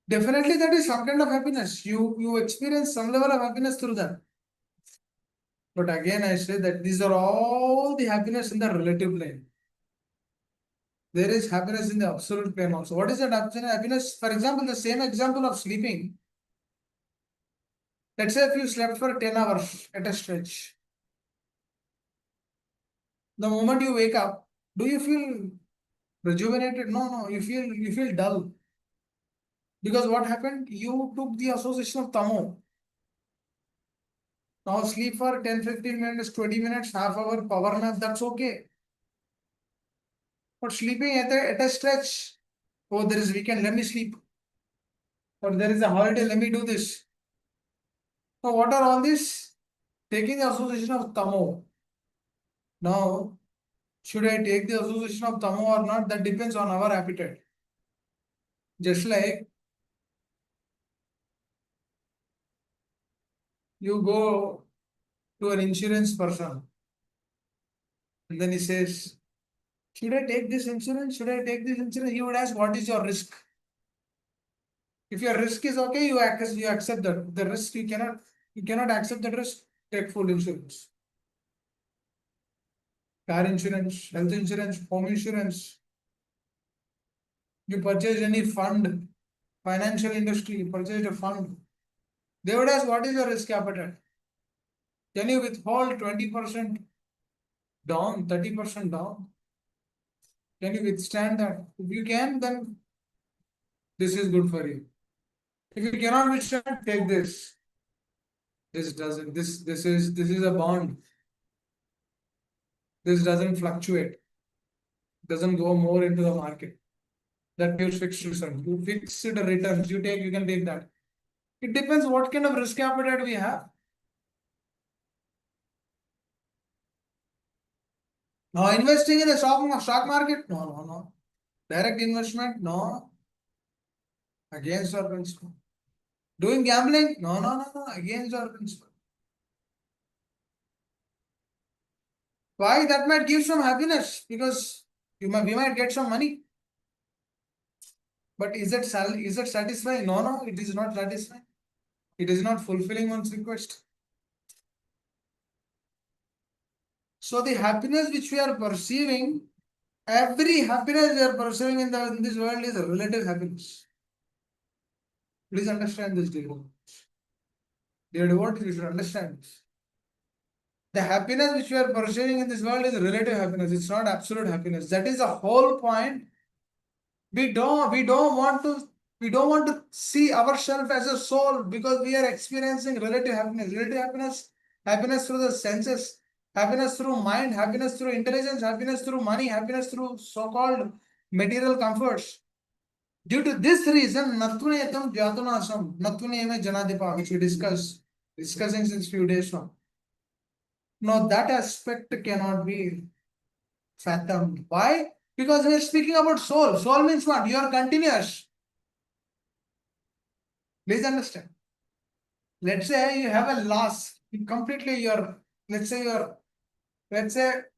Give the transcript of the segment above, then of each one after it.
Definitely that is some kind of happiness. You experience some level of happiness through that. But again, I say that these are all the happiness in the relative plane. There is happiness in the absolute plane also. What is that happiness? For example, the same example of sleeping. Let's say if you slept for 10 hours at a stretch, the moment you wake up, do you feel rejuvenated? No, no, you feel dull. Because what happened? You took the association of tamo. Now sleep for 10, 15 minutes, 20 minutes, half hour, power nap, that's okay. But sleeping at a stretch, oh, there is weekend, let me sleep. Or there is a holiday, let me do this. So what are all this? Taking the association of tamo. Now, should I take the association of tamo or not? That depends on our appetite. Just like you go to an insurance person and then he says, should I take this insurance? Should I take this insurance? He would ask, what is your risk? If your risk is okay, you accept that. The risk you cannot accept the risk, take full insurance. Car insurance, health insurance, home insurance. You purchase any fund, financial industry, you purchase a fund. They would ask, what is your risk appetite? Can you withhold 20% down, 30% down? Can you withstand that? If you can, then this is good for you. If you cannot withstand, take this. This doesn't. This is a bond. This doesn't fluctuate. Doesn't go more into the market. That gives fixed returns. You fix the returns. You can take that. It depends what kind of risk appetite we have. Now investing in the stock market? No, no, no. Direct investment? No. Against our principle. Doing gambling? No, no, no, no. Against our principle. Why? That might give some happiness because we might get some money. But is it satisfying? No, no, it is not satisfying. It is not fulfilling one's request. So the happiness which we are perceiving, every happiness we are perceiving in this world is a relative happiness. Please understand this, dear. Dear devotees, you should understand this. The happiness which we are perceiving in this world is relative happiness. It's not absolute happiness. That is the whole point. We don't want to see ourselves as a soul because we are experiencing relative happiness. Relative happiness, happiness through the senses, happiness through mind, happiness through intelligence, happiness through money, happiness through so-called material comforts. Due to this reason, nattunetam jatunasam, nattuneme janadipa, which we discussing since few days now. Now that aspect cannot be fathomed. Why? Because we are speaking about soul. Soul means what? You are continuous. Please understand. Let's say you have a loss. Let's say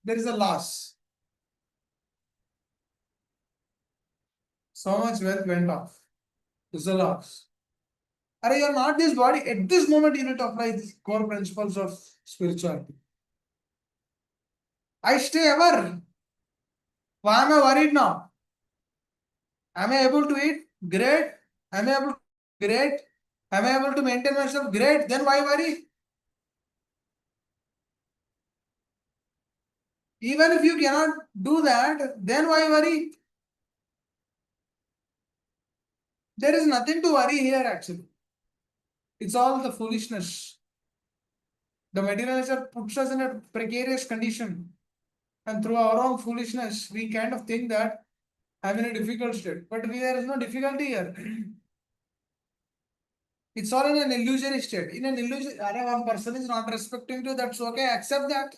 there is a loss. So much wealth went off. There's a loss. Are you are not this body. At this moment, you need to apply these core principles of spirituality. I stay ever. Why am I worried now? Am I able to eat? Great. Am I able to great? Am I able to maintain myself? Great. Then why worry? Even if you cannot do that, then why worry? There is nothing to worry here actually. It's all the foolishness. The materializer puts us in a precarious condition. And through our own foolishness, we kind of think that I'm in a difficult state. But there is no difficulty here. It's all in an illusory state. In an illusion, one person is not respecting you, that's okay, accept that.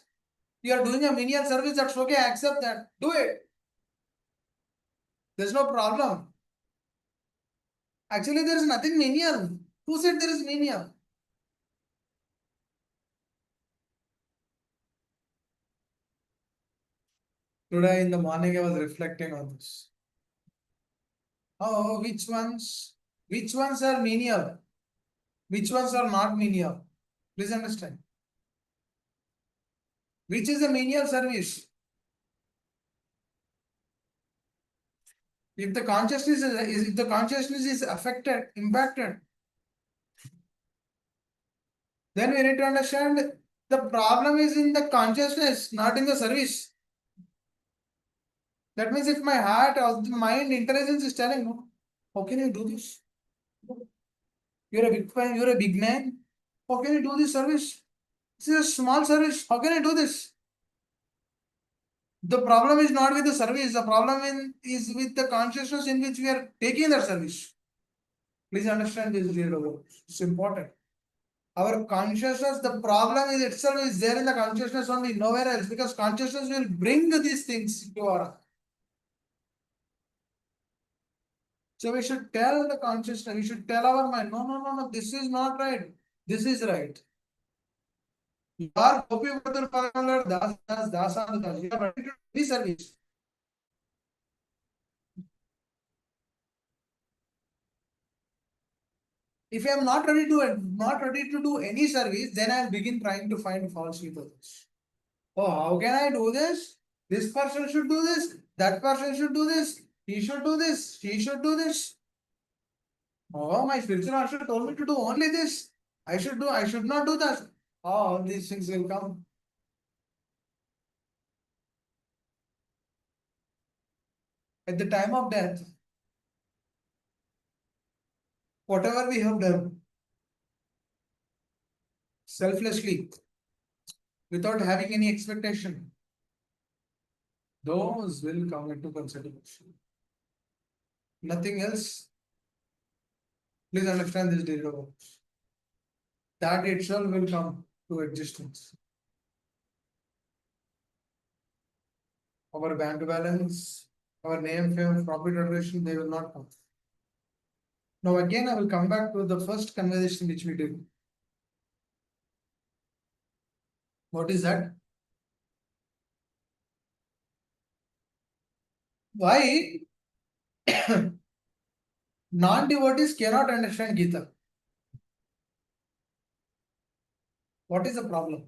You are doing a menial service, that's okay, accept that. Do it. There's no problem. Actually, there is nothing menial. Who said there is menial? Today in the morning, I was reflecting on this. Oh, which ones? Which ones are menial? Which ones are not menial? Please understand. Which is a menial service? If the consciousness is affected, impacted, then we need to understand the problem is in the consciousness, not in the service. That means if my heart or the mind intelligence is telling, no, how can you do this? You're a big man. How can you do this service? This is a small service. How can I do this? The problem is not with the service. The problem is with the consciousness in which we are taking the service. Please understand this, dear Lord. It's important. Our consciousness, the problem is itself is there in the consciousness only, nowhere else, because consciousness will bring these things to our. So we should tell the consciousness, we should tell our mind, no, no, no, no, this is not right. This is right. You are Gopi Vadur Pagalar, Das, you are ready to do service. If I am not ready to do any service, then I begin trying to find faults with others. Oh, how can I do this? This person should do this. That person should do this. He should do this. She should do this. Oh, my spiritual master told me to do only this. I should not do that. All these things will come. At the time of death, whatever we have done selflessly, without having any expectation, those will come into consideration. Nothing else. Please understand this, dear Lords. That itself will come to existence. Our bank balance, our name, fame, profit, adoration, they will not come. Now again, I will come back to the first conversation which we did. What is that? Why non-devotees cannot understand Gita? What is the problem?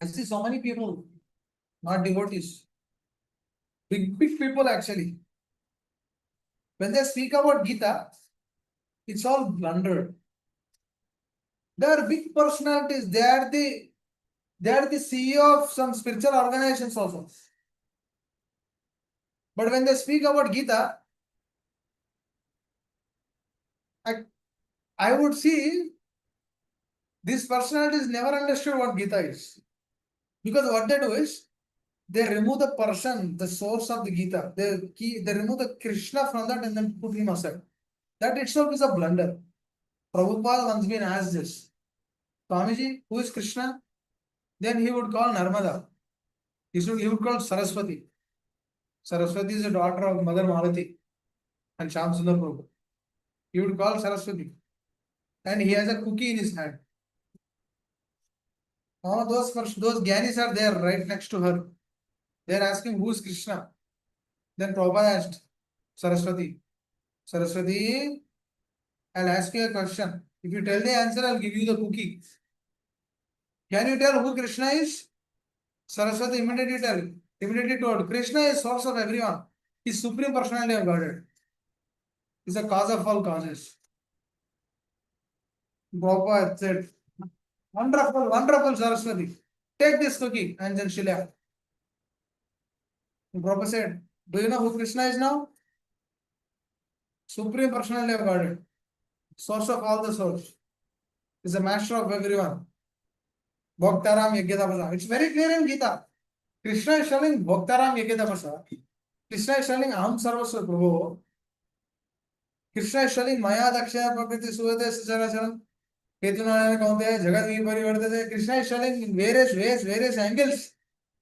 I see so many people, not devotees, big people actually. When they speak about Gita, it's all blundered. They are big personalities. They are the CEO of some spiritual organizations also. But when they speak about Gita, I would see these personalities never understood what Gita is. Because what they do is they remove the person, the source of the Gita. They remove the Krishna from that and then put him aside. That itself is a blunder. Prabhupada once been asked this. Swamiji, who is Krishna? Then he would call Narmada. He would call Saraswati. Saraswati is the daughter of Mother Malati and Shyam Sundar Prabhu. He would call Saraswati. And he has a cookie in his hand. All those Gyanis are there right next to her. They are asking who is Krishna. Then Prabhupada asked Saraswati, Saraswati, I'll ask you a question. If you tell the answer, I'll give you the cookie. Can you tell who Krishna is? Saraswati immediately told, Krishna is source of everyone. He's supreme personality of Godhead. He's the cause of all causes. Prabhupada said, wonderful, wonderful Saraswati. Take this cookie. And then she left. Prabhupada said, do you know who Krishna is now? Supreme personality of Godhead. Source of all the souls. Is the master of everyone. Bhaktaram Yajnadapasa. It's very clear in Gita. Krishna is telling Bhaktaram Yajnadapasa. Krishna is telling Aham Sarvasva Prabhu. Krishna is telling Maya Dakshaya Prakriti Suvate Sacharacharam. Ketunayana Kaunteya Jagat Viparivardate. Krishna is telling in various ways, various angles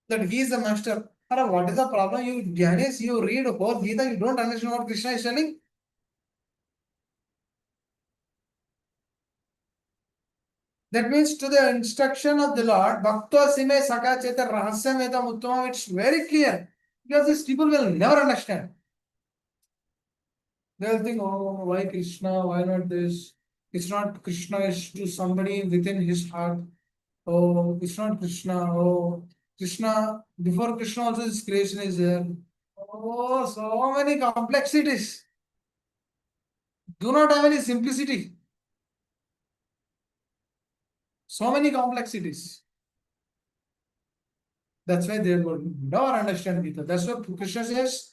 that he is the master. What is the problem? You Jainis, you read whole Gita, you don't understand what Krishna is telling. That means to the instruction of the Lord, Bhakta Sime Sakacheta Rahasyam Etam Uttamam, it's very clear. Because these people will never understand. They'll think, oh, why Krishna? Why not this? It's not Krishna, is to somebody within his heart. Oh, it's not Krishna. Oh, Krishna, before Krishna also his creation is there. Oh, so many complexities. Do not have any simplicity. So many complexities. That's why they would never understand Gita. That's what Krishna says.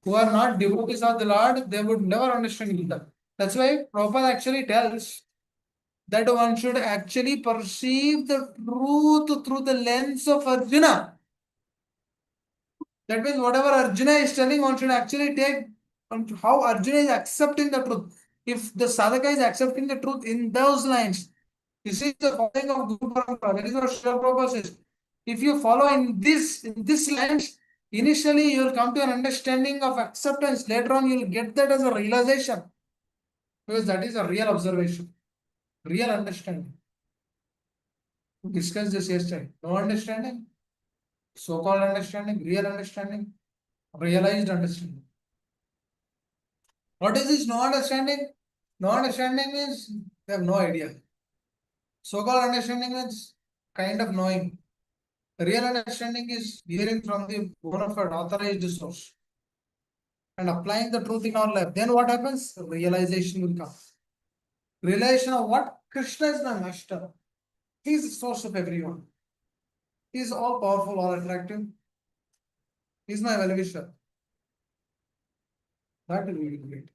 Who are not devotees of the Lord, they would never understand Gita. That's why Prabhupada actually tells that one should actually perceive the truth through the lens of Arjuna. That means whatever Arjuna is telling, one should actually take how Arjuna is accepting the truth. If the sadhaka is accepting the truth in those lines, this is the following of Guru Parampara. That is what Srila Prabhupada says. If you follow in this lines, initially you will come to an understanding of acceptance. Later on, you will get that as a realization. Because that is a real observation, real understanding. We discussed this yesterday. No understanding, so-called understanding, real understanding, realized understanding. What is this no understanding? No understanding means they have no idea. So-called understanding means kind of knowing. Real understanding is hearing from the bona fide authorized source and applying the truth in our life. Then what happens? Realization will come. Realization of what? Krishna is my master. He is the source of everyone. He is all powerful, all attractive. He is my well-wisher. That will be great.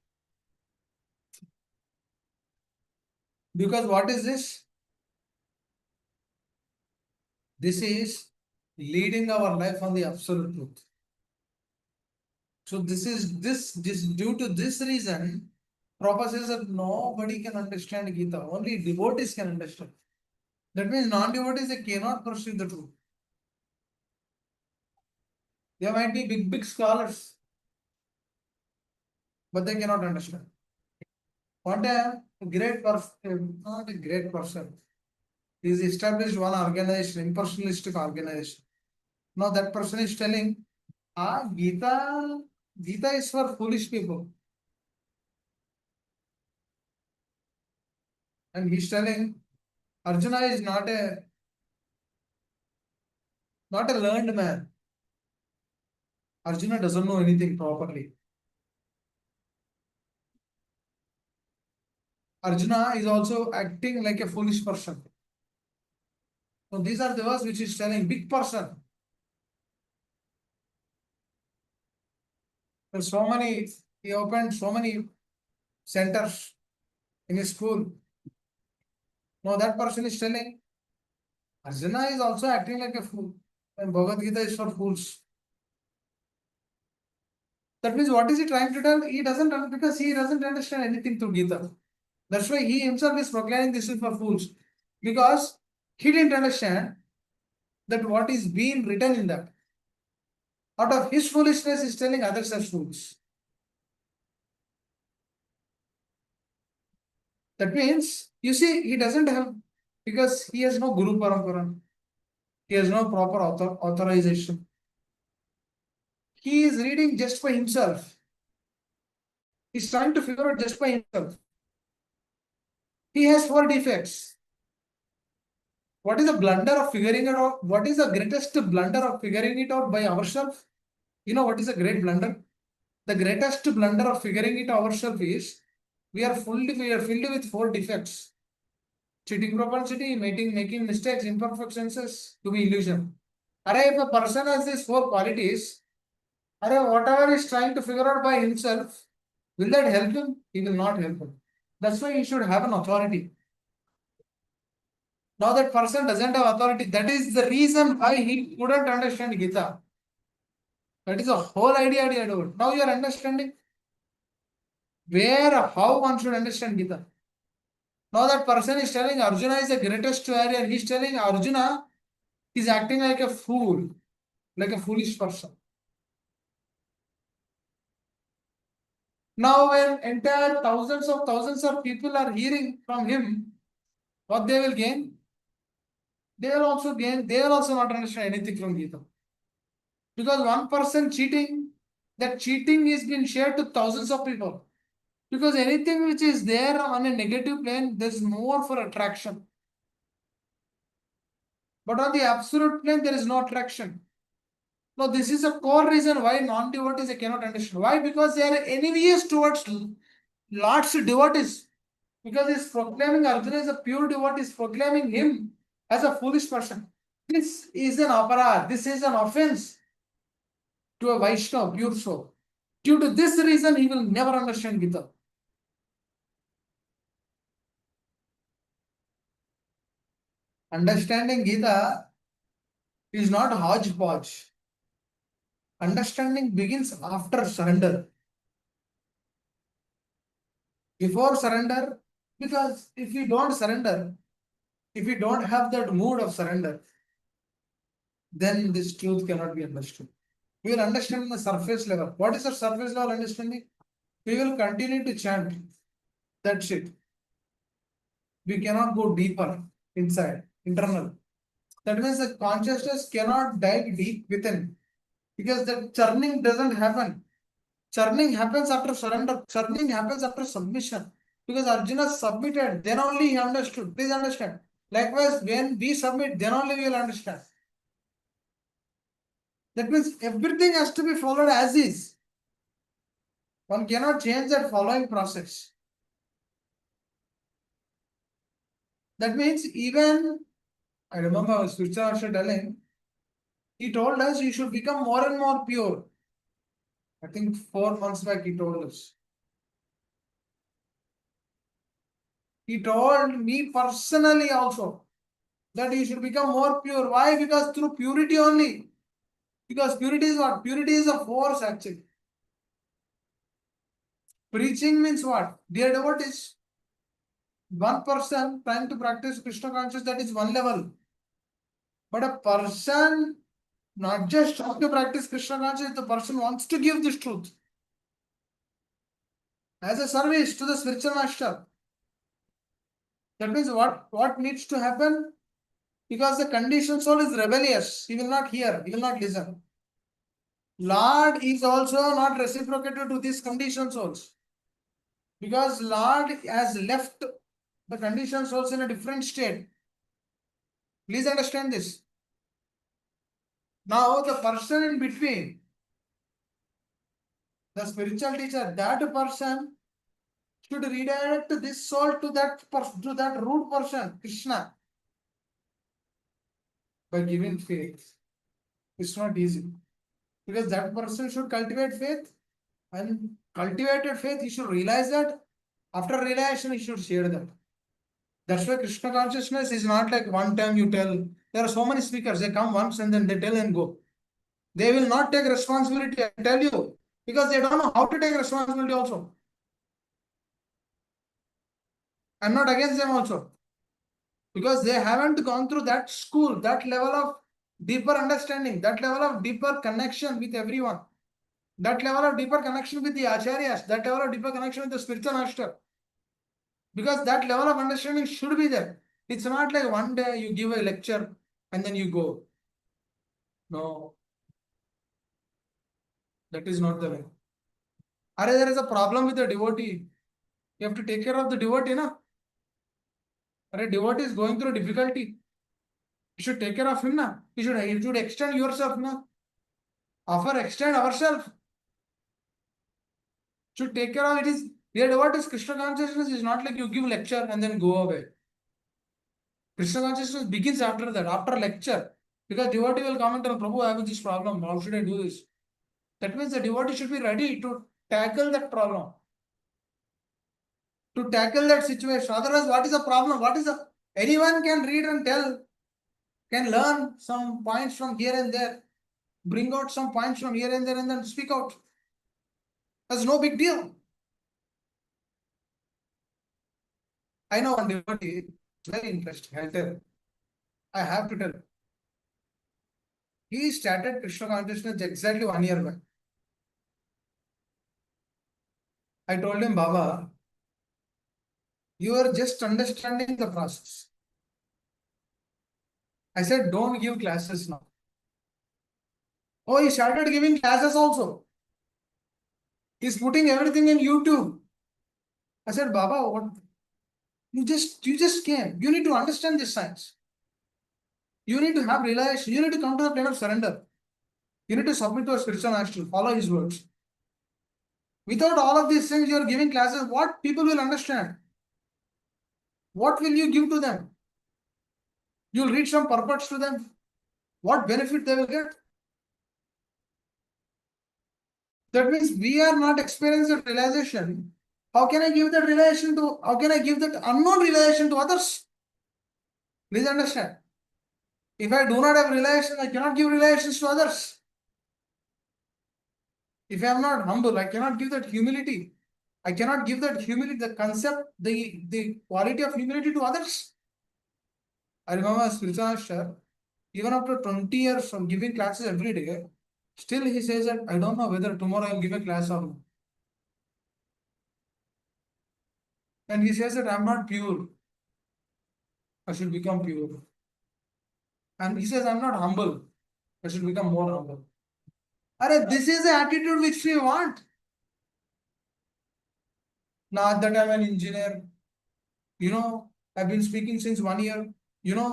Because what is this? This is leading our life on the absolute truth. So this due to this reason, Prabhupada says that nobody can understand Gita. Only devotees can understand. That means non-devotees they cannot perceive the truth. They might be big scholars, but they cannot understand. What a great person, not a great person. He is established one organization, impersonalistic organization. Now that person is telling, Gita is for foolish people. And he's telling Arjuna is not a learned man. Arjuna doesn't know anything properly. Arjuna is also acting like a foolish person. So these are the words which is telling big person. There's so many, he opened so many centers in his school. Now that person is telling Arjuna is also acting like a fool. And Bhagavad Gita is for fools. That means what is he trying to tell? He doesn't because he doesn't understand anything through Gita. That's why he himself is proclaiming this is for fools. Because he didn't understand that what is being written in that. Out of his foolishness is telling others as fools. That means, you see, he doesn't have, because he has no Guru Parampara. He has no proper authorization. He is reading just for himself. He's trying to figure out just by himself. He has 4 defects. What is the blunder of figuring it out? What is the greatest blunder of figuring it out by ourselves? You know what is a great blunder? The greatest blunder of figuring it ourselves is we are filled with 4 defects. Cheating propensity, making mistakes, imperfect senses, to be illusion. If a person has these 4 qualities, whatever he's trying to figure out by himself, will that help him? He will not help him. That's why he should have an authority. Now that person doesn't have authority. That is the reason why he couldn't understand Gita. That is the whole idea. Now you are understanding how one should understand Gita. Now that person is telling Arjuna is the greatest warrior. He's telling Arjuna is acting like a fool, like a foolish person. Now when entire thousands of people are hearing from him, what they will gain? They will also not understand anything from Gita. Because one person cheating, that cheating is being shared to thousands of people. Because anything which is there on a negative plane, there's more for attraction. But on the absolute plane, there is no attraction. Now, this is a core reason why non-devotees they cannot understand. Why? Because they are envious towards Lord's devotees. Because he is proclaiming Arjuna as a pure devotee, is proclaiming him as a foolish person. This is an aparad. This is an offense to a Vaishnava, pure soul. Due to this reason, he will never understand Gita. Understanding Gita is not hodgepodge. Understanding begins after surrender. Before surrender, because if you don't surrender, if you don't have that mood of surrender, then this truth cannot be understood. We will understand on the surface level. What is the surface level understanding? We will continue to chant. That's it. We cannot go deeper inside, internal. That means the consciousness cannot dive deep within because the churning doesn't happen. Churning happens after surrender. Churning happens after submission. Because Arjuna submitted, then only he understood. Please understand. Likewise, when we submit, then only we will understand. That means everything has to be followed as is. One cannot change that following process. That means even, I remember spiritual master telling, he told us you should become more and more pure. I think 4 months back he told us. He told me personally also that you should become more pure. Why? Because through purity only. Because purity is what? Purity is a force actually. Preaching means what? Dear devotees, one person trying to practice Krishna consciousness, that is one level. But a person not just trying to practice Krishna consciousness, the person wants to give this truth as a service to the spiritual master. That means what needs to happen? Because the conditioned soul is rebellious. He will not hear, he will not listen. Lord is also not reciprocated to these conditioned souls. Because Lord has left the conditioned souls in a different state. Please understand this. Now the person in between, the spiritual teacher, that person should redirect this soul to that root person, Krishna, by giving faith. It's not easy. Because that person should cultivate faith, and cultivated faith, he should realize that. After realization, he should share that. That's why Krishna consciousness is not like one time you tell. There are so many speakers, they come once and then they tell and go. They will not take responsibility, I tell you, because they don't know how to take responsibility also. I'm not against them also. Because they haven't gone through that school, that level of deeper understanding, that level of deeper connection with everyone, that level of deeper connection with the acharyas, that level of deeper connection with the spiritual master. Because that level of understanding should be there. It's not like one day you give a lecture and then you go. No, that is not the way. Are there is a problem with the devotee? You have to take care of the devotee, na? Are devotee is going through difficulty. You should take care of him, na? You should extend yourself, na? Offer extend ourselves. Should take care of it. Is dear what is Krishna consciousness is not like you give lecture and then go away. Krishna consciousness begins after that, after lecture. Because devotee will comment on Prabhu, I have this problem. How should I do this? That means the devotee should be ready to tackle that problem. To tackle that situation. Otherwise, what is the problem? What is the anyone can read and tell, can learn some points from here and there, bring out some points from here and there and then speak out. That's no big deal. I know one devotee, very interesting. I'll tell. I have to tell. He started Krishna consciousness exactly 1 year back. I told him, Baba, you are just understanding the process. I said, don't give classes now. Oh, he started giving classes also. He's putting everything in YouTube. I said, Baba, what? You just came. You need to understand this science. You need to have realization. You need to come to the plane of surrender. You need to submit to a spiritual master. Follow his words. Without all of these things, you are giving classes. What people will understand? What will you give to them? You'll read some purpose to them. What benefit they will get? That means we are not experiencing that realization. How can I give that realization to? How can I give that unknown realization to others? Please understand. If I do not have realization, I cannot give realizations to others. If I am not humble, I cannot give that humility. I cannot give that humility, the concept, the quality of humility to others. I remember a spiritual master, even after 20 years from giving classes every day, still he says that I don't know whether tomorrow I'll give a class or not. And he says that I'm not pure. I should become pure. And he says I'm not humble. I should become more humble. This is the attitude which we want. Not that I'm an engineer. I've been speaking since 1 year.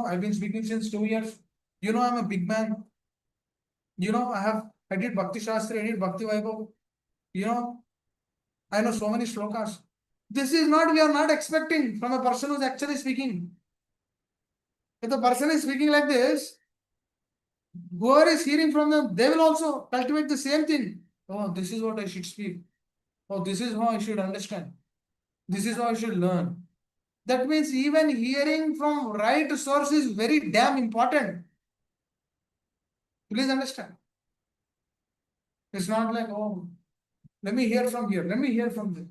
I've been speaking since 2 years. I'm a big man. I did Bhakti Shastri, I did Bhakti Vaibhav. You know, I know so many shlokas. This is not, we are not expecting from a person who's actually speaking. If the person is speaking like this, whoever is hearing from them, they will also cultivate the same thing. Oh, this is what I should speak. Oh, this is how I should understand. This is how I should learn. That means even hearing from right source is very damn important. Please understand. It's not like, oh, let me hear from here, let me hear from there.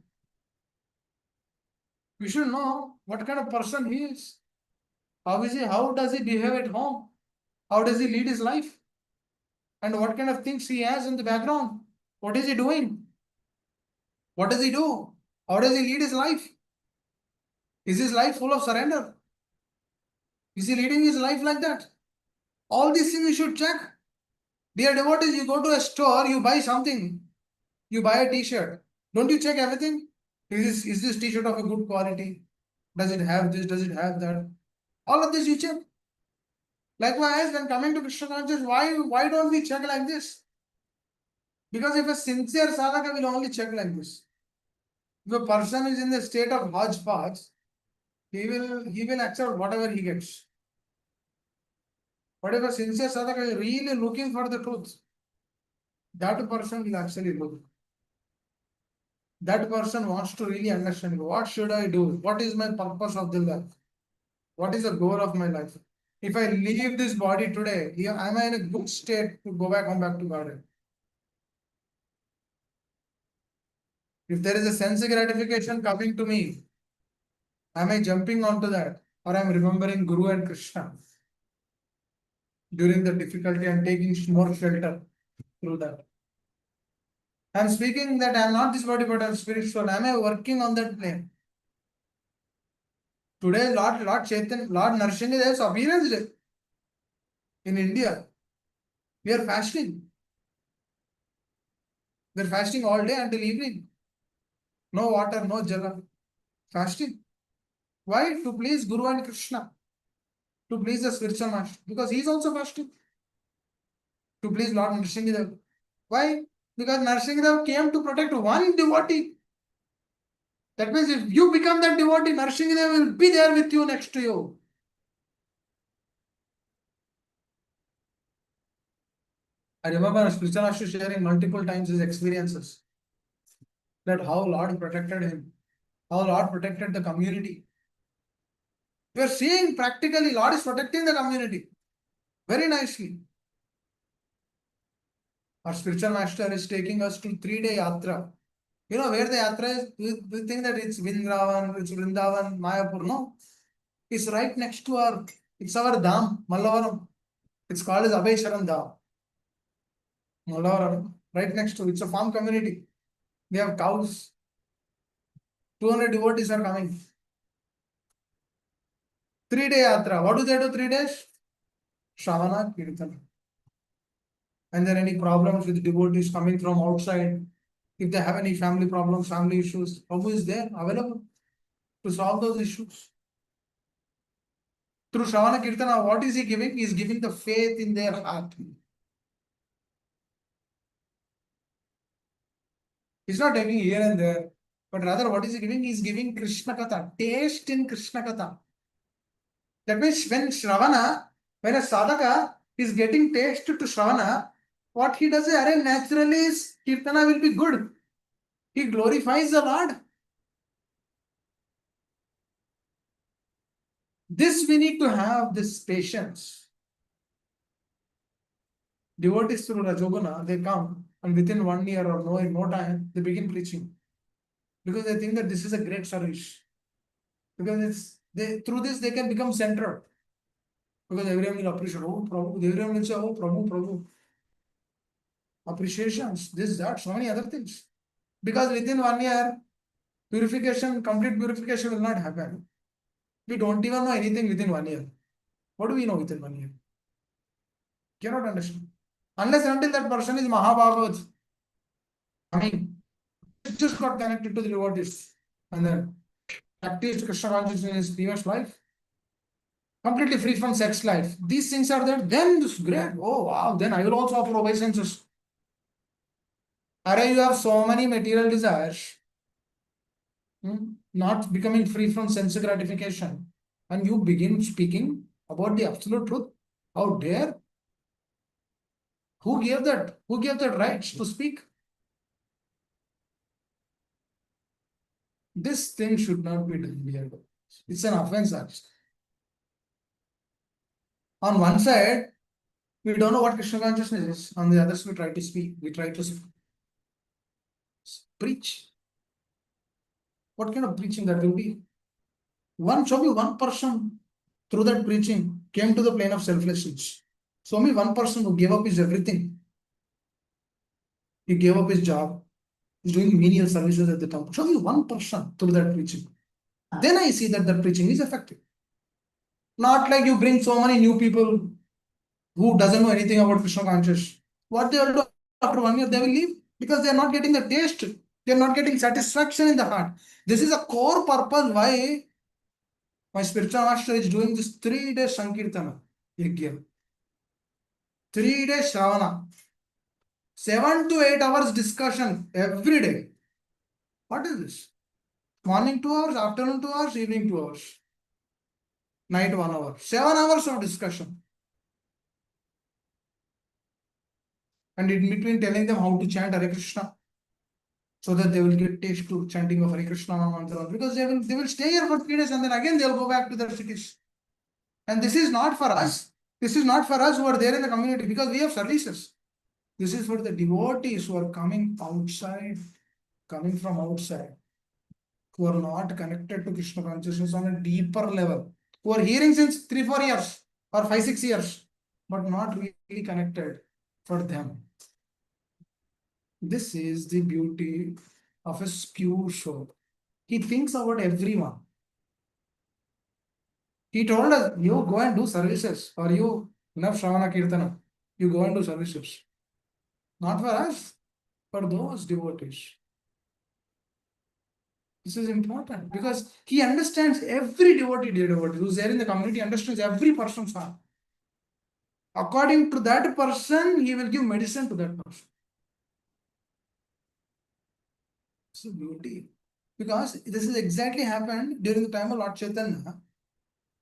We should know what kind of person he is. How is he? How does he behave at home? How does he lead his life? And what kind of things he has in the background? What is he doing? What does he do? How does he lead his life? Is his life full of surrender? Is he leading his life like that? All these things you should check. Dear devotees, you go to a store, you buy something, you buy a t-shirt. Don't you check everything? Is this t-shirt of a good quality? Does it have this? Does it have that? All of this you check. Likewise, when coming to Krishna consciousness, why don't we check like this? Because if a sincere sadhaka will only check like this. If a person is in the state of hodgepodge, he will accept whatever he gets. But if a sincere sadhaka is really looking for the truth, that person will actually look. That person wants to really understand what should I do? What is my purpose of the life? What is the goal of my life? If I leave this body today, am I in a good state to go back home back to God? If there is a sense gratification coming to me, am I jumping onto that? Or am I remembering Guru and Krishna during the difficulty and taking more shelter through that? I'm speaking that I'm not this body, but I'm spiritual. Am I working on that plane? Today, Lord Chaitanya, Lord Nrsimha's appearance day in India. We are fasting. We're fasting all day until evening. No water, no jala. Fasting. Why? To please Guru and Krishna. To please the spiritual master. Because he's also fasting. To please Lord Nrsimha. Why? Because Nrsimha came to protect one devotee. That means if you become that devotee, Nrsimha will be there with you, next to you. I remember spiritual master sharing multiple times his experiences. That how Lord protected him. How Lord protected the community. We are seeing practically Lord is protecting the community. Very nicely. Our spiritual master is taking us to 3-day yatra. You know where the yatra is? We think that it's Vrindavan, Mayapur. No. It's right next to it's our Dham, Mallavaram. It's called as Abhesharam Dham. Mallavaram. Right next to, it's a farm community. We have cows. 200 devotees are coming. 3-day yatra. What do they do 3 days? Shravana Kirtan. and there are any problems with devotees coming from outside, if they have any family problems, family issues, Prabhu is there available to solve those issues. Through Shravana Kirtana, what is he giving? He is giving the faith in their heart. He's not taking here and there, but rather what is he giving? He is giving Krishna Katha, taste in Krishna Katha. That means when a sadhaka is getting taste to Shravana, what he does is, naturally his Kirtana will be good. He glorifies the Lord. This we need to have this patience. Devotees through Rajoguna, they come and within 1 year or no time, they begin preaching. Because they think that this is a great service. Because through this they can become central. Because everyone will appreciate, oh Prabhu, everyone will say, oh Prabhu, Prabhu. Appreciations, this, that, so many other things. Because within 1 year, complete purification will not happen. We don't even know anything within 1 year. What do we know within 1 year? Cannot understand. Unless until that person is Mahabhagavat. I mean, just got connected to the devotees and then practiced Krishna consciousness in his previous life, completely free from sex life. These things are there, then this great. Oh wow, then I will also offer obeisances. Array, you have so many material desires, not becoming free from sense gratification, and you begin speaking about the absolute truth. How dare? Who gave that? Who gave that rights to speak? This thing should not be done here. It's an offense, actually. On one side, we don't know what Krishna consciousness is. On the other side, we try to speak. We try to preach. What kind of preaching that will be? Show me one person through that preaching came to the plane of selflessness. Show me one person who gave up his everything. He gave up his job. He's doing menial services at the temple. Show me one person through that preaching. Then I see that the preaching is effective. Not like you bring so many new people who doesn't know anything about Krishna consciousness. What they will do after 1 year, they will leave because they are not getting the taste. They are not getting satisfaction in the heart. This is a core purpose why my spiritual master is doing this 3 day Sankirtana Yajna. 3 day Shravana. 7 to 8 hours discussion every day. What is this? Morning 2 hours, afternoon 2 hours, evening 2 hours, night 1 hour. 7 hours of discussion. And in between telling them how to chant Hare Krishna, so that they will get taste to chanting of Hare Krishna mantra. Because they will stay here for 3 days and then again they will go back to their cities. And this is not for us. This is not for us who are there in the community because we have services. This is for the devotees who are coming from outside, who are not connected to Krishna consciousness on a deeper level, who are hearing since 3-4 years or 5-6 years, but not really connected. For them, this is the beauty of a skew show. He thinks about everyone. He told us, you go and do services, or you enough Shravana Kirtana, you go and do services. Not for us, for those devotees. This is important because he understands every devotee who's there in the community, understands every person's heart. According to that person, he will give medicine to that person. It's a beauty. Because this is exactly happened during the time of Lord Chaitanya,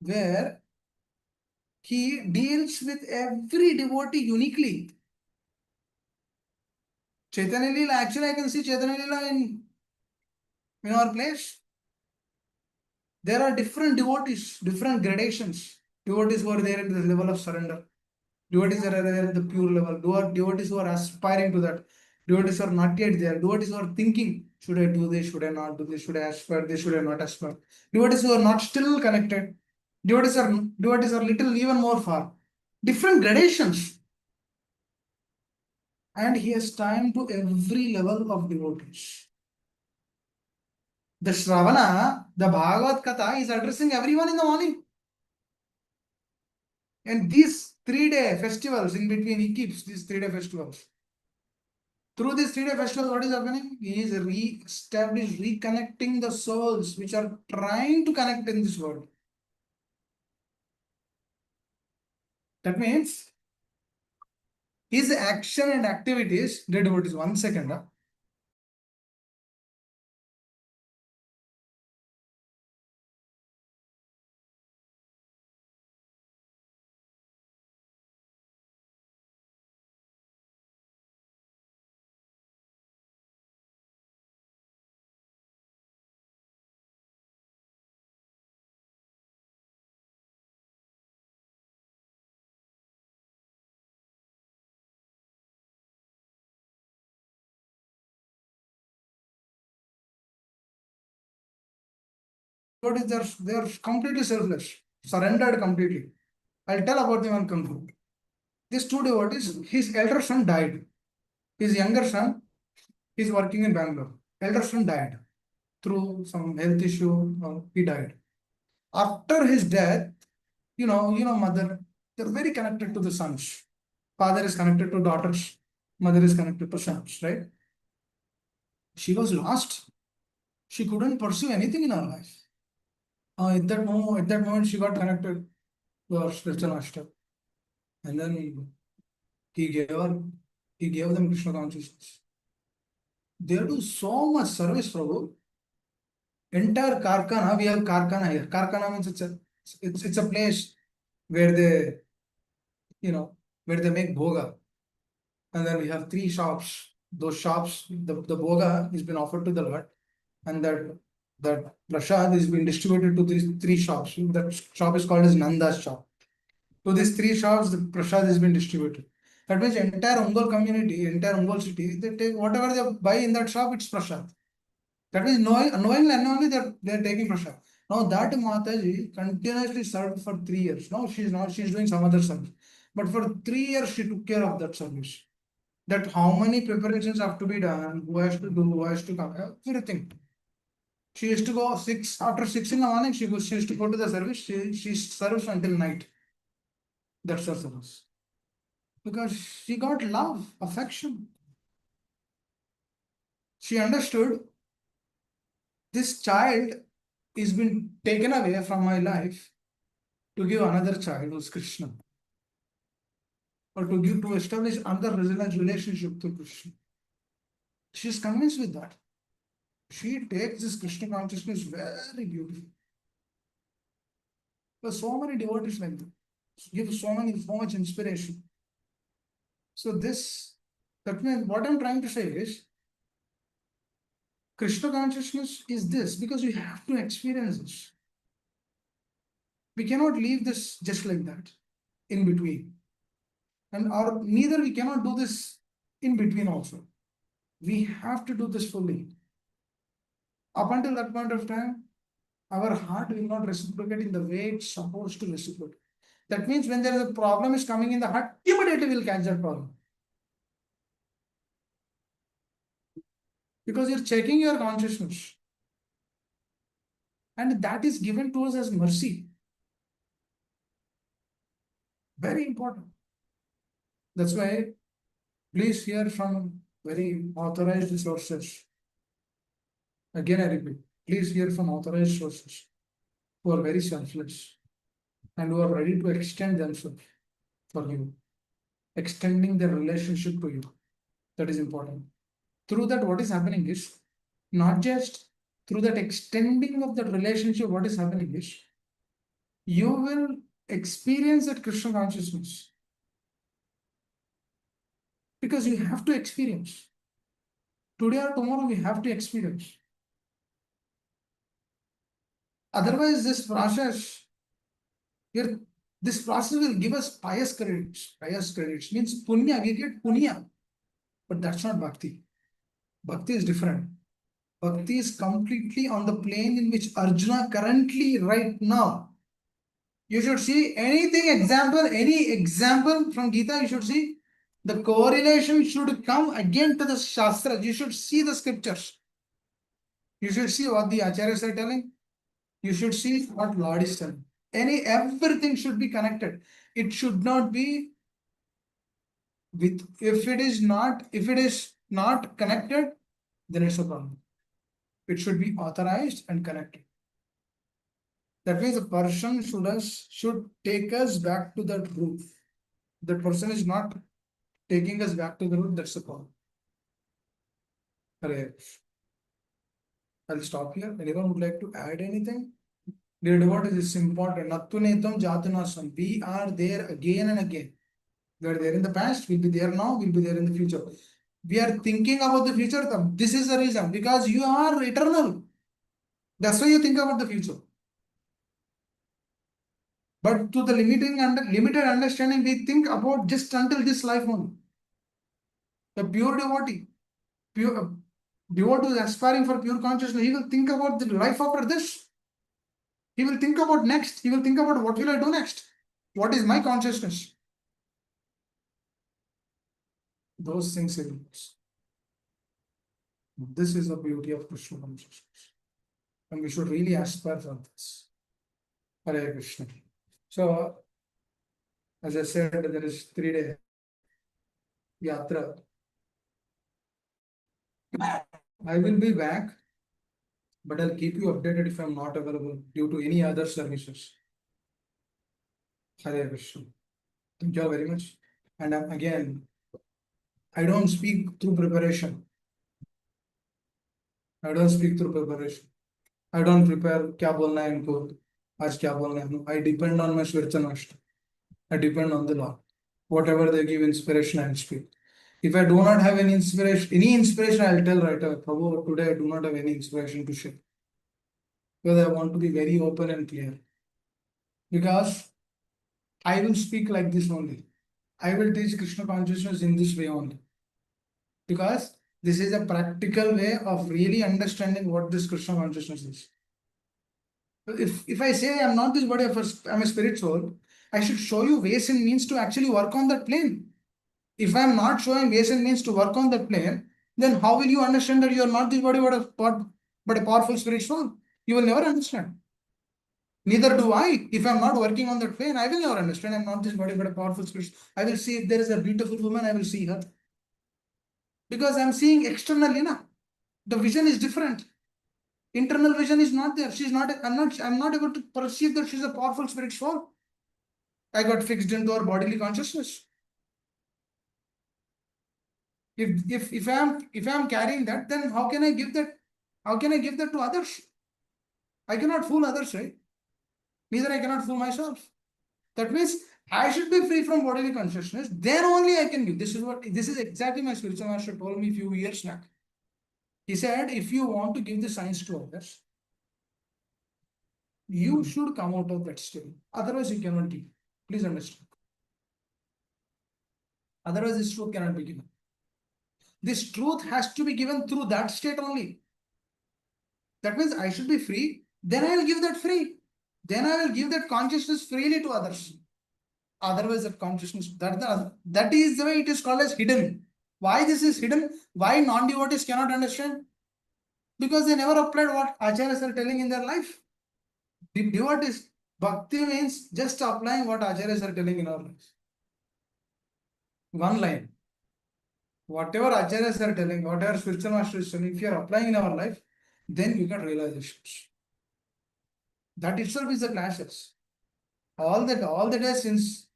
where he deals with every devotee uniquely. Chaitanya Leela, actually I can see Chaitanya Leela in our place. There are different devotees, different gradations. Devotees who are there at the level of surrender. Devotees are there at the pure level. Devotees who are aspiring to that. Devotees who are not yet there. Devotees who are thinking, should I do this? Should I not do this? Should I aspire this? Should I not aspire? Devotees who are not still connected. Devotees are little even more far. Different gradations. And he has time to every level of devotees. The Shravana, the Bhagavad Katha is addressing everyone in the morning. And this 3-day festivals in between. He keeps these 3-day festivals. Through these 3-day festivals, what is happening? He is reconnecting the souls which are trying to connect in this world. That means his action and activities, dear devotees, 1 second. What is they're completely selfless, surrendered completely. I'll tell about them and conclude. These two devotees, his elder son died. His younger son is working in Bangalore. Elder son died through some health issue. He died. After his death, mother, they're very connected to the sons. Father is connected to daughters. Mother is connected to sons, right? She was lost. She couldn't pursue anything in her life. At that moment, she got connected to her spiritual master, and then he gave her, he gave them Krishna consciousness. They do so much service, Prabhu. Entire Karkhana, we have Karkhana here. Karkhana means it's a place where they, where they make bhoga. And then we have 3 shops. Those shops, the bhoga has been offered to the Lord, and that prasad is being distributed to these 3 shops. That shop is called as Nanda's shop. To these 3 shops, the prasad has been distributed. That means entire Ongol community, entire Ongol city, they take whatever they buy in that shop, it's prasad. That means knowingly and unknowingly they're taking prasad. Now that Mataji continuously served for 3 years. Now she's doing some other service. But for 3 years she took care of that service. That how many preparations have to be done, who has to do, who has to come, everything. She used to go after 6 in the morning, she used to go to the service, she serves until night. That's her service. Because she got love, affection. She understood this child is been taken away from my life to give another child who's Krishna. Or to establish another resilient relationship to Krishna. She is convinced with that. She takes this Krishna consciousness very beautifully. There's so many devotees like that. Give so much inspiration. So that means what I'm trying to say is, Krishna consciousness is this because we have to experience this. We cannot leave this just like that, in between. And neither we cannot do this in between also. We have to do this fully. Up until that point of time, our heart will not reciprocate in the way it's supposed to reciprocate. That means when there is a problem is coming in the heart, immediately we'll catch that problem. Because you're checking your consciousness. And that is given to us as mercy. Very important. That's why please hear from very authorized sources. Again, I repeat, please hear from authorized sources who are very selfless and who are ready to extend themselves for you, extending their relationship to you. That is important. Through that, what is happening is not just through that extending of that relationship, what is happening is you will experience that Krishna consciousness because you have to experience. Today or tomorrow, we have to experience. Otherwise, this process will give us pious credits. Pious credits means punya, we get punya. But that's not bhakti. Bhakti is different. Bhakti is completely on the plane in which Arjuna currently right now. You should see any example from Gita, you should see the correlation should come again to the Shastra. You should see the scriptures. You should see what the Acharyas are telling. You should see what Lord is telling. Everything should be connected. it should not be with, if it is not connected, then it's a problem. It should be authorized and connected. That means the person should take us back to the root. The person is not taking us back to the root, that's the problem. I'll stop here. Anyone would like to add anything? Dear devotees, it's important. Nattunetam jatunasam. We are there again and again. We are there in the past, we'll be there now, we'll be there in the future. We are thinking about the future. This is the reason, because you are eternal. That's why you think about the future. But to the limited understanding, we think about just until this life only. The pure devotee, devotee is aspiring for pure consciousness. He will think about the life after this. He will think about next. He will think about what will I do next? What is my consciousness? Those things he will lose. This is the beauty of Krishna consciousness. And we should really aspire for this. Hare Krishna. So, as I said, there is 3-day yatra. I will be back, but I'll keep you updated if I'm not available due to any other services. Hare Krishna. Thank you all very much. And again, I don't speak through preparation. I don't speak through preparation. I don't prepare क्या बोलना है इनको, आज क्या बोलना है. I depend on my spiritual master. I depend on the Lord. Whatever they give inspiration, I will speak. If I do not have any inspiration, I'll tell right away, Prabhu, today I do not have any inspiration to share. Because I want to be very open and clear. Because I will speak like this only. I will teach Krishna consciousness in this way only. Because this is a practical way of really understanding what this Krishna consciousness is. If I say I'm not this body, I'm a spirit soul, I should show you ways and means to actually work on that plane. If I'm not showing ways and means to work on that plane, then how will you understand that you are not this body but a powerful spirit soul? You will never understand. Neither do I. If I'm not working on that plane, I will never understand. I'm not this body but a powerful spirit. I will see if there is a beautiful woman, I will see her. Because I'm seeing externally, na. The vision is different. Internal vision is not there. I'm not able to perceive that she's a powerful spirit soul. I got fixed into our bodily consciousness. If I'm carrying that, then how can I give that? How can I give that to others? I cannot fool others, right? Neither I cannot fool myself. That means I should be free from bodily consciousness. Then only I can give. This is exactly my spiritual master told me a few years back. He said, if you want to give the science to others, you should come out of that state. Otherwise, you cannot give. Please understand. Otherwise, this truth cannot be given. This truth has to be given through that state only. That means I should be free. Then I will give that free. Then I will give that consciousness freely to others. Otherwise, that consciousness, that is the way it is called as hidden. Why this is hidden? Why non-devotees cannot understand? Because they never applied what acharyas are telling in their life. The devotees, bhakti means just applying what acharyas are telling in our lives. One line. Whatever acharyas are telling, whatever spiritual master is telling, if you are applying in our life, then you get realizations. That itself is the clashes. All the days since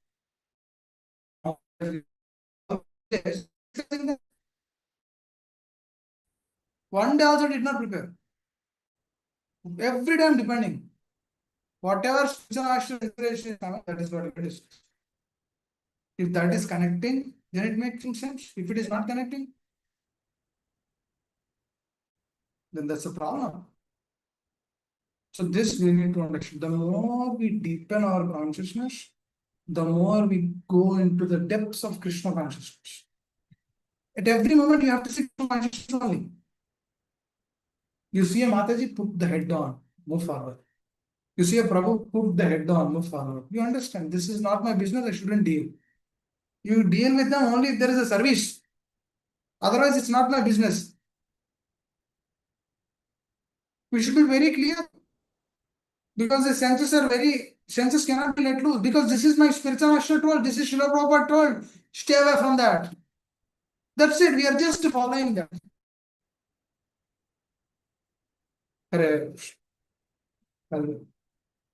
one day also did not prepare. Every day I'm depending. Whatever spiritual master inspiration is coming, that is what it is. If that is connecting, then it makes sense. If it is not connecting, then that's a problem. So this we need to understand. The more we deepen our consciousness, the more we go into the depths of Krishna consciousness. At every moment, you have to see Krishna consciousness only. You see a Mataji, put the head down, move forward. You see a Prabhu, put the head down, move forward. You understand, this is not my business, I shouldn't deal. You deal with them only if there is a service. Otherwise, it's not my business. We should be very clear. Because the senses cannot be let loose. Because this is my spiritual master told, this is Srila Prabhupada told, stay away from that. That's it, we are just following that.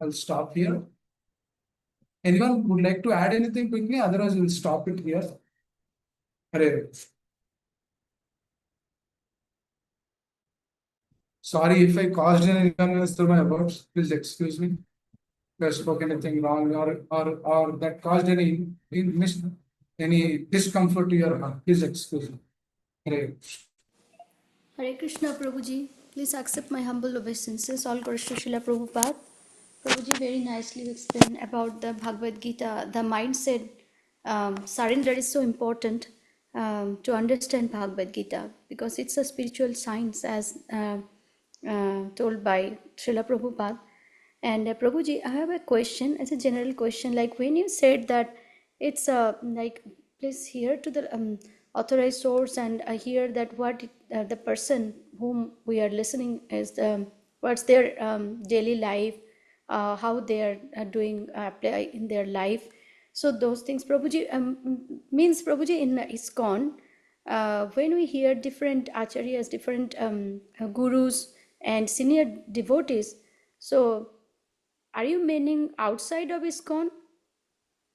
I'll stop here. Anyone would like to add anything quickly? Otherwise, we'll stop it here. Hare. Sorry if I caused any inconvenience through my words. Please excuse me. If I have spoken anything wrong or that caused any discomfort to your heart. Please excuse me. Hare. Hare Krishna Prabhuji, please accept my humble obeisances. All glories to Srila Prabhupada. Prabhuji very nicely explained about the Bhagavad Gita. The mindset surrender is so important to understand Bhagavad Gita because it's a spiritual science as told by Srila Prabhupada. And Prabhuji, I have a question as a general question. Like when you said that it's like please hear to the authorized source and hear that what the person whom we are listening is what's their daily life, how they are doing apply in their life. So those things, Prabhuji, means Prabhuji in ISKCON, when we hear different acharyas, different gurus and senior devotees, so are you meaning outside of ISKCON?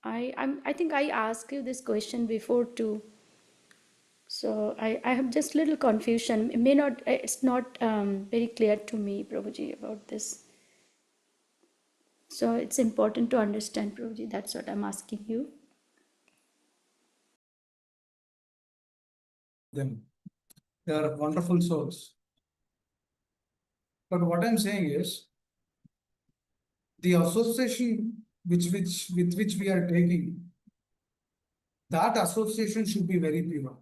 I think I asked you this question before too. So I have just little confusion. It may not, it's not very clear to me, Prabhuji, about this. So it's important to understand, Prabhuji. That's what I'm asking you. Them. They are wonderful souls. But what I'm saying is the association with which we are taking, that association should be very pure.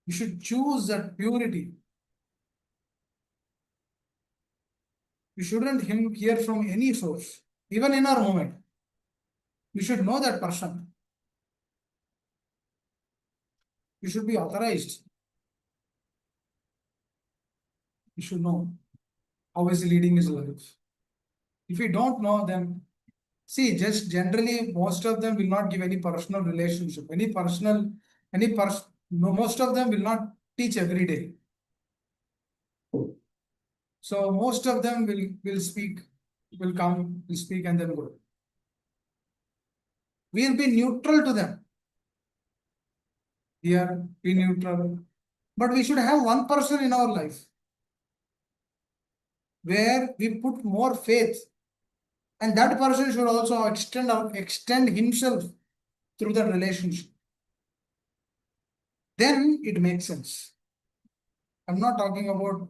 We should choose that purity. We shouldn't hear from any source, even in our moment. We should know that person. We should be authorized. We should know how is he leading his life. If we don't know, then see, just generally, most of them will not give any personal relationship, no, most of them will not teach every day. So most of them will speak, will come, will speak, and then go. We'll be neutral to them. Here, be neutral. But we should have one person in our life where we put more faith, and that person should also extend himself through that relationship. Then it makes sense. I'm not talking about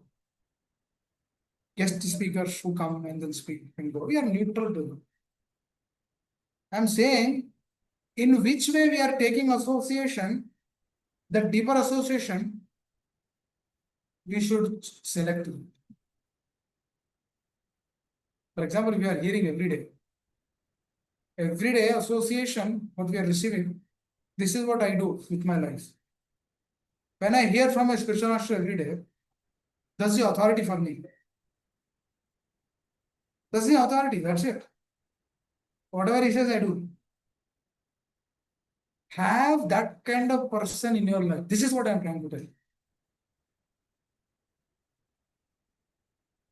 guest speakers who come and then speak and go. We are neutral to them. I'm saying in which way we are taking association, the deeper association, we should select it. For example, we are hearing every day association, what we are receiving, this is what I do with my life. When I hear from a spiritual master every day, that's the authority for me. That's the authority, that's it. Whatever he says, I do. Have that kind of person in your life. This is what I'm trying to tell you.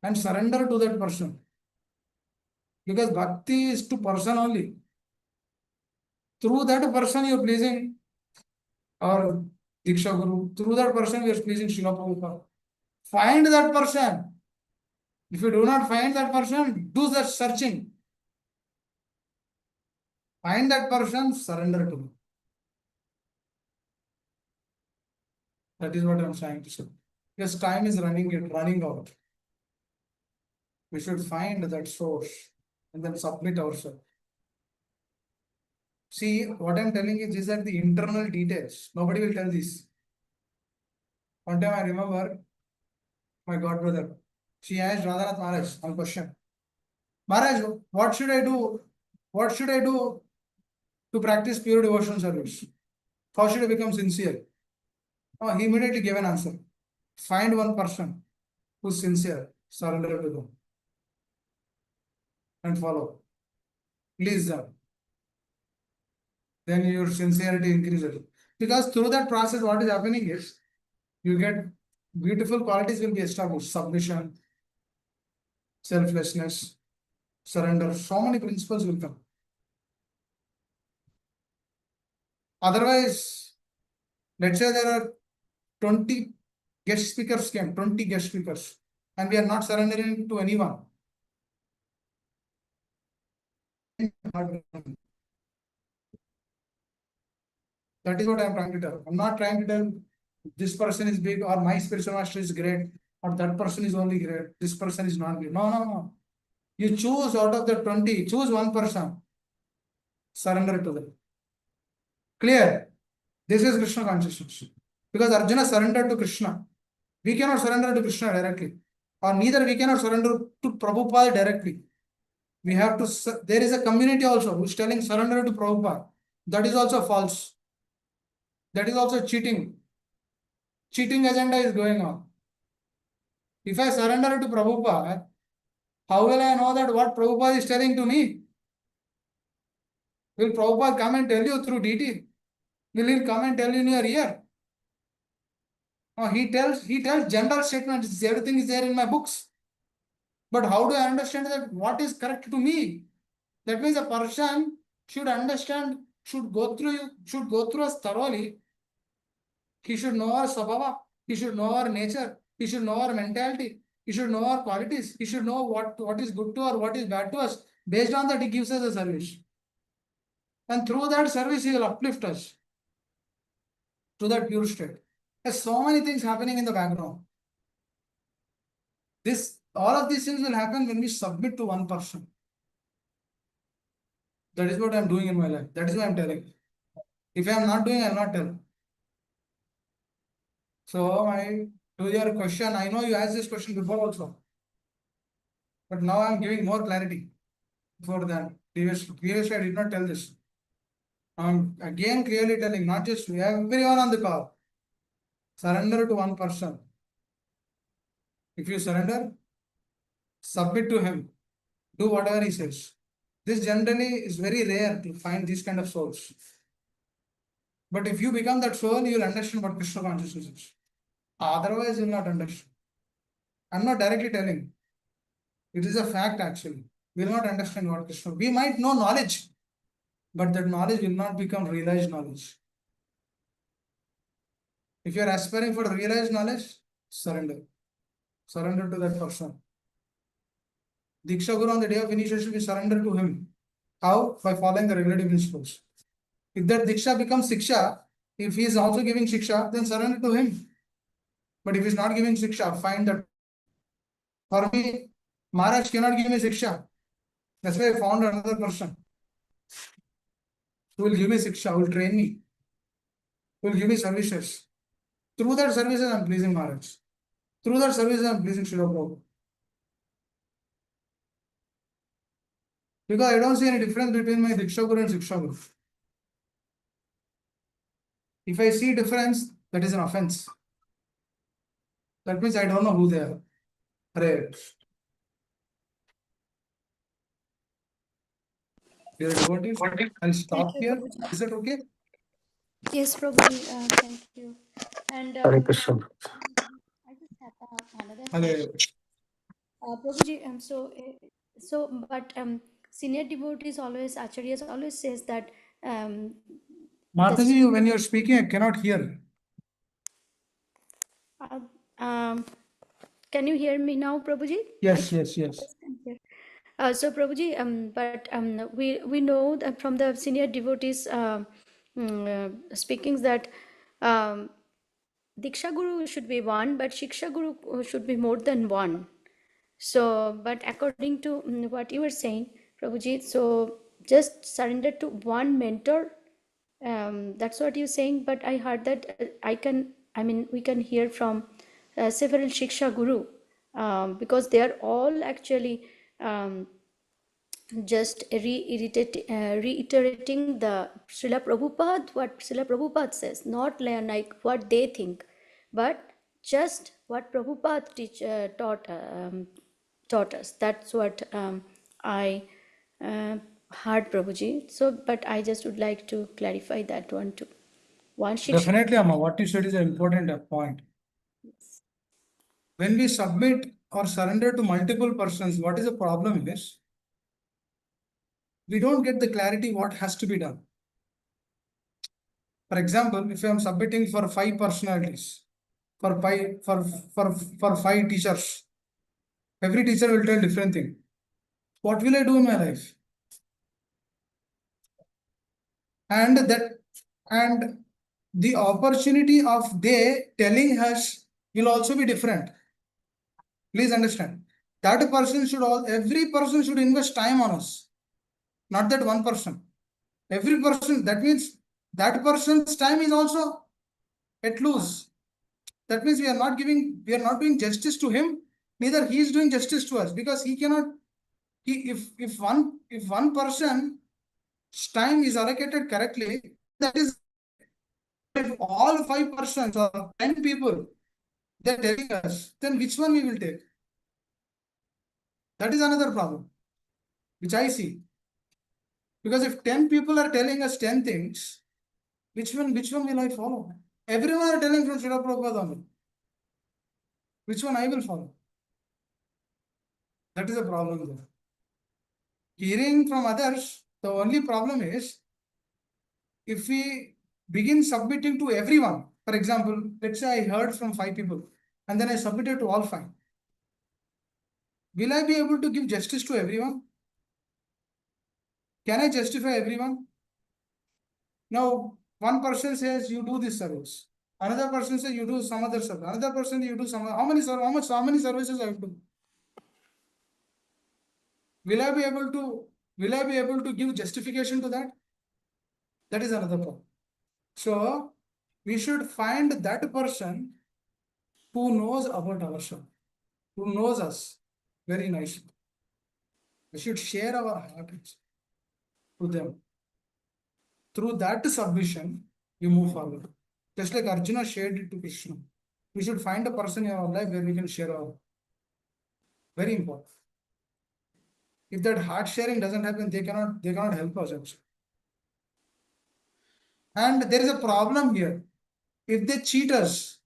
And surrender to that person. Because bhakti is to person only. Through that person, you're pleasing our Diksha Guru. Through that person, we are pleasing Srila Prabhupada. Find that person. If you do not find that person, do that searching. Find that person, surrender to him. That is what I'm trying to say. Because time is running out. We should find that source and then submit ourselves. See, what I'm telling you is that the internal details. Nobody will tell this. One time I remember my godbrother. She asked Radhanath Maharaj one question. Maharaj, what should I do? What should I do to practice pure devotion service? How should I become sincere? Oh, he immediately gave an answer. Find one person who's sincere, surrender to them. and follow. Please them. Then your sincerity increases. Because through that process, what is happening is you get beautiful qualities will be established. Submission, selflessness, surrender. So many principles will come. Otherwise, let's say there are 20 guest speakers came, 20 guest speakers, and we are not surrendering to anyone. That is what I'm trying to tell. I'm not trying to tell this person is big or my spiritual master is great or that person is only great. This person is not great. No, no, no. You choose out of the 20, choose one person, surrender to them. Clear? This is Krishna consciousness. Because Arjuna surrendered to Krishna. We cannot surrender to Krishna directly. Or neither we cannot surrender to Prabhupada directly. We have to, there is a community also who is telling surrender to Prabhupada. That is also false. That is also cheating. Cheating agenda is going on. If I surrender to Prabhupada, how will I know that what Prabhupada is telling to me? Will Prabhupada come and tell you through DT? Will he come and tell you in your ear? No, he tells general statements. Everything is there in my books. But how do I understand that what is correct to me? That means a person should understand, should go through us thoroughly. He should know our sabhava. He should know our nature. He should know our mentality. He should know our qualities. He should know what is good to or what is bad to us. Based on that, he gives us a service. And through that service, he will uplift us to that pure state. There's so many things happening in the background. All of these things will happen when we submit to one person. That is what I'm doing in my life. That is why I'm telling. If I'm not doing, I'll not tell. So to your question, I know you asked this question before also. But now I'm giving more clarity before that. Previously, I did not tell this. I'm again clearly telling, not just everyone on the call. Surrender to one person. If you surrender, submit to him. Do whatever he says. This generally is very rare to find these kind of souls. But if you become that soul, you will understand what Krishna consciousness is. Otherwise, you will not understand. I'm not directly telling. It is a fact actually. We will not understand what Krishna. We might know knowledge, but that knowledge will not become realized knowledge. If you are aspiring for realized knowledge, surrender. Surrender to that person. Diksha Guru on the day of initiation, we surrender to him. How? By following the regulative principles. If that Diksha becomes Siksha, if he is also giving Shiksha, then surrender to him. But if he is not giving Shiksha, find that. For me, Maharaj cannot give me Shiksha. That's why I found another person who will give me Shiksha, who will train me, who will give me services. Through that services, I am pleasing Maharaj. Through that services, I am pleasing Srila Prabhupada. Because I don't see any difference between my Diksha Guru and Shiksha Guru. If I see difference, that is an offense. That means I don't know who they are. Right. Dear devotees, I'll Thank stop you, here. Prabhuji. Is that okay? Yes, Prabhuji, thank you. And Hare Krishna. I just have another Hare question. Prabhuji, but senior devotees always, Acharyas always says that um, the Mataji, senior, when you're speaking, I cannot hear. uh, um, can you hear me now, Prabhuji? Yes, yes, yes. Yes, can hear. So Prabhuji, but we know that from the senior devotees speakings that um, Diksha Guru should be one, but Shiksha Guru should be more than one. So, but according to what you were saying, Prabhuji, so just surrender to one mentor. That's what you're saying. But I heard that we can hear from several Shiksha Guru because they are all actually just reiterating the Srila Prabhupada, what Srila Prabhupada says, not like what they think, but just what Prabhupada taught us. That's what I heard, Prabhuji. So, but I just would like to clarify that one too. One should Definitely, Amma, what you said is an important point. When we submit or surrender to multiple persons, what is the problem is we don't get the clarity what has to be done. For example, if I am submitting for 5 personalities, for 5 teachers, every teacher will tell different thing. What will I do in my life? And that and the opportunity of they telling us will also be different. Please understand. That person should every person should invest time on us, not that one person. Every person, that means that person's time is also at loose. That means we are not doing justice to him, neither he is doing justice to us, because he cannot, if one person's time is allocated correctly, that is, if all 5 persons or 10 people they're telling us, then which one we will take? That is another problem, which I see. Because if 10 people are telling us 10 things, which one will I follow? Everyone are telling from Srila Prabhupada only. Which one I will follow? That is a problem there. Hearing from others, the only problem is if we begin submitting to everyone. For example, let's say I heard from 5 people and then I submitted to all 5. Will I be able to give justice to everyone? Can I justify everyone? Now, one person says you do this service. Another person says you do some other service. Another person you do some. How many services I have to do? Will I be able to give justification to that? That is another problem. So we should find that person who knows about ourselves, who knows us very nicely. We should share our hearts to them. Through that submission, you move forward. Just like Arjuna shared it to Krishna. We should find a person in our life where we can share our. Very important. If that heart sharing doesn't happen, they cannot help us also. And there is a problem here. If they cheat us,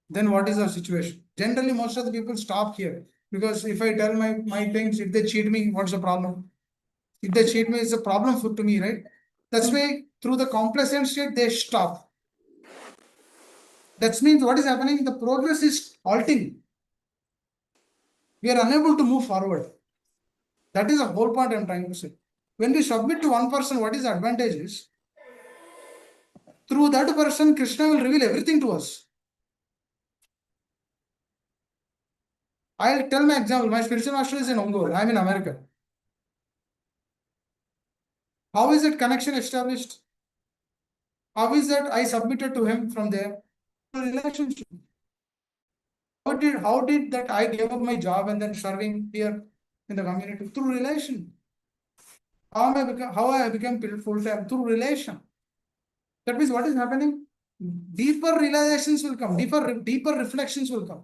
then what is our situation? Generally, most of the people stop here. Because if I tell my things, if they cheat me, what's the problem? If they cheat me, it's a problem to me, right? That's why through the complacent state, they stop. That means what is happening? The progress is halting. We are unable to move forward. That is the whole point I'm trying to say. When we submit to one person, what is the advantage is? Through that person, Krishna will reveal everything to us. I'll tell my example. My spiritual master is in Ongole. I'm in America. How is that connection established? How is that I submitted to him from there? Relationship. How did that I gave up my job and then serving here in the community? Through relation. How I become full time? Through relation. That means what is happening? Deeper realizations will come, deeper reflections will come.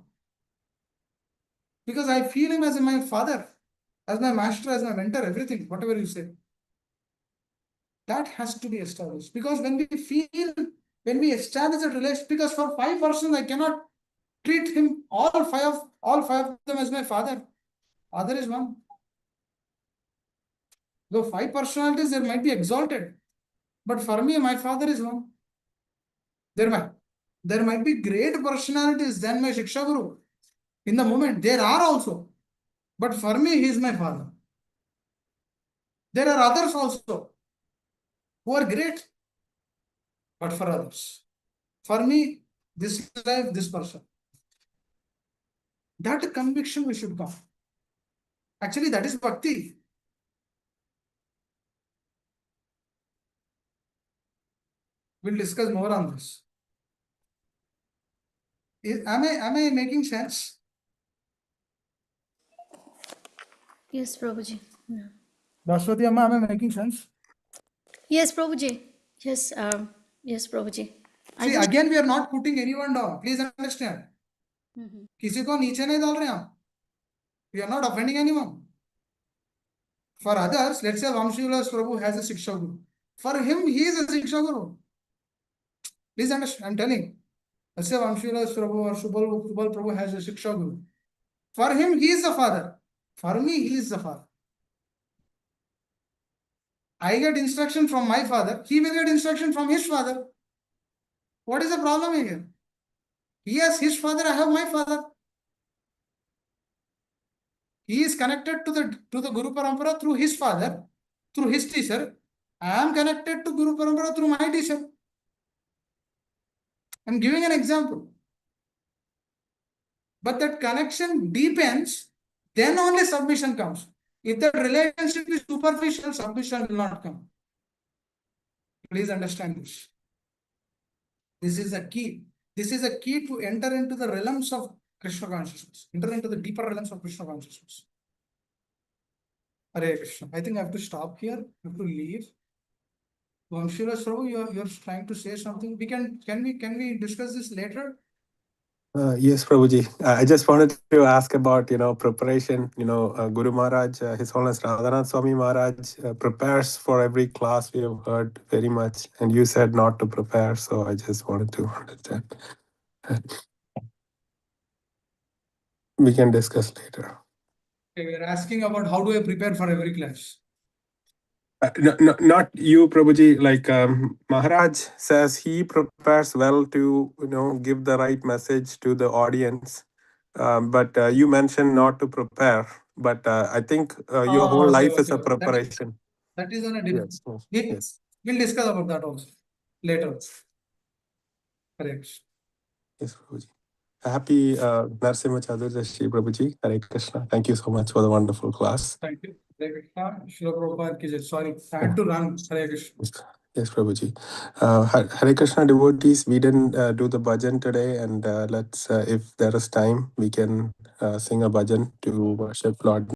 Because I feel him as my father, as my master, as my mentor, everything, whatever you say. That has to be established. Because when we establish a relation, because for 5 persons, I cannot treat him all five of them as my father. Father is one. Though 5 personalities, there might be exalted. But for me, my father is one. There might be great personalities than my Shiksha Guru. In the moment, there are also. But for me, he is my father. There are others also who are great. But for others. For me, this life, this person. That conviction we should come. Actually, that is bhakti. We'll discuss more on this. Am I making sense? Yes, Prabhuji. Yeah. Bhaswati Amma, am I making sense? Yes, Prabhuji. Yes, yes, Prabhuji. See, again, we are not putting anyone down. Please understand. किसी को नीचे नहीं डाल रहे हम. We are not offending anyone. For others, let's say Vamshivilas Prabhu has a Shiksha Guru. For him, he is a Shiksha Guru. Please understand, I'm telling. Let's say Vamshivilas Prabhu or Subal Prabhu has a Shiksha Guru. For him, he is the father. For me, he is the father. I get instruction from my father, he will get instruction from his father. What is the problem here? He has his father, I have my father. He is connected to the Guru Parampara through his father, through his teacher. I am connected to Guru Parampara through my teacher. I'm giving an example. But that connection deepens, then only submission comes. If that relationship is superficial, submission will not come. Please understand this. This is a key. This is a key to enter into the realms of Krishna consciousness, enter into the deeper realms of Krishna consciousness. Hare Krishna. I think I have to stop here. I have to leave. Vamshila Prabhu, you're trying to say something. Can we discuss this later? Yes, Prabhuji. I just wanted to ask about, preparation. Guru Maharaj, His Holiness Radhanath Swami Maharaj prepares for every class. We have heard very much. And you said not to prepare. So I just wanted to understand. We can discuss later. Okay, we are asking about how do I prepare for every class. Not you, Prabhuji. Like Maharaj says, he prepares well to, give the right message to the audience. But you mentioned not to prepare. But I think your whole life is a preparation. That is on a different. Yes. We'll discuss about that also later. Correct. Yes, Prabhuji. Happy Narasimha Chaturdashi, Prabhuji. Hare Krishna. Thank you so much for the wonderful class. Thank you. Hare Krishna. Srila Prabhupada ki jai. Sorry, I had to run. Hare Krishna. Yes, Prabhuji. Hare Krishna devotees, we didn't do the bhajan today, and let's, if there is time, we can sing a bhajan to worship Lord